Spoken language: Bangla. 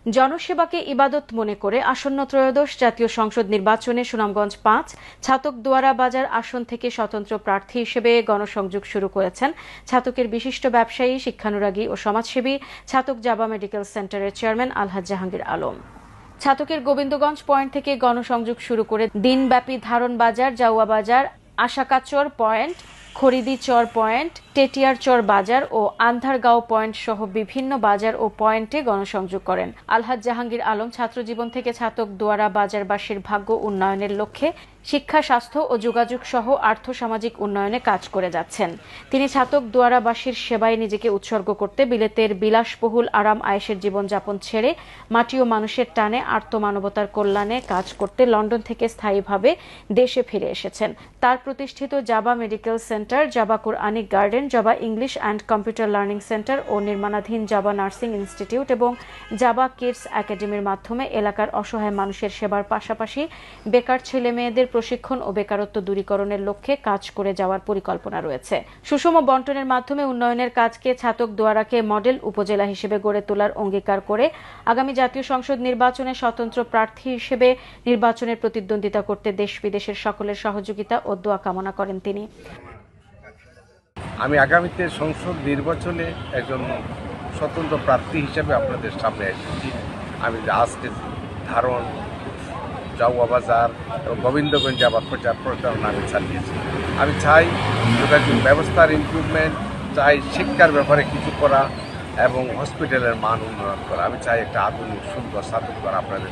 জনসেবাকে ইবাদত মনে করে আসন্ন ত্রয়োদশ জাতীয় সংসদ নির্বাচনে সুনামগঞ্জ ৫ ছাতক দোয়ারা বাজার আসন থেকে স্বতন্ত্র প্রার্থী হিসেবে গণসংযোগ শুরু করেছেন ছাতকের বিশিষ্ট ব্যবসায়ী, শিক্ষানুরাগী ও সমাজসেবী ছাতক জাবা মেডিকেল সেন্টারের চেয়ারম্যান আলহাজ জাহাঙ্গীর আলম। ছাতকের গোবিন্দগঞ্জ পয়েন্ট থেকে গণসংযোগ শুরু করে দিনব্যাপী ধারণ বাজার, জাউয়া বাজার, আশাকাচর পয়েন্ট, খরিদিচর পয়েন্ট, টেটিয়ারচর বাজার ও আন্ধারগাঁও পয়েন্ট সহ বিভিন্ন বাজার ও পয়েন্টে গণসংযোগ করেন। আলহাজ জাহাঙ্গীর আলম ছাত্রজীবন থেকে ছাতক দোয়ারা বাজারবাসীর ভাগ্য উন্নয়নের লক্ষ্যে শিক্ষা, স্বাস্থ্য ও যোগাযোগ সহ আর্থসামাজিক উন্নয়নে কাজ করে যাচ্ছেন। তিনি ছাতক দোয়ারাবাসীর সেবায় নিজেকে উৎসর্গ করতে বিলেতের বিলাসবহুল আরাম আয়েশের জীবনযাপন ছেড়ে মাটি ও মানুষের টানে আর্তমানবতার কল্যাণে কাজ করতে লন্ডন থেকে স্থায়ীভাবে দেশে ফিরে এসেছেন। তার প্রতিষ্ঠিত Jaba medical centre, Jaba Quranic garden, Jaba English and computer learning centre ও নির্মাণাধীন জাবা নার্সিং ইনস্টিটিউট এবং জাবা কিডস একাডেমির মাধ্যমে এলাকার অসহায় মানুষের সেবার পাশাপাশি বেকার ছেলে মেয়েদের প্রশিক্ষণ ও বেকারত্ব দূরীকরণের লক্ষ্যে কাজ করে যাওয়ার পরিকল্পনা রয়েছে। সুষম বন্টনের মাধ্যমে উন্নয়নের কাজকে ছাতক দোয়ারাকে মডেল উপজেলা হিসেবে গড়ে তোলার অঙ্গীকার করে আগামী জাতীয় সংসদ নির্বাচনে স্বতন্ত্র প্রার্থী হিসেবে নির্বাচনের প্রতিদ্বন্দ্বিতা করতে দেশ বিদেশের সকলের সহযোগিতা ও দোয়া কামনা করেন তিনি। আমি আগামীতে সংসদ নির্বাচনে একজন স্বতন্ত্র প্রার্থী হিসেবে আপনাদের সামনে এসেছি। আমি আজকে ধারণ, জাউয়া বাজার এবং গোবিন্দগঞ্জ আবার প্রচারণা আমি চালিয়েছি। আমি চাই যোগাযোগ ব্যবস্থার ইমপ্রুভমেন্ট, চাই শিক্ষার ব্যাপারে কিছু করা এবং হসপিটালের মান উন্নয়ন করা। আমি চাই একটা আধুনিক সুন্দর ছাতক দোয়ারা আপনাদের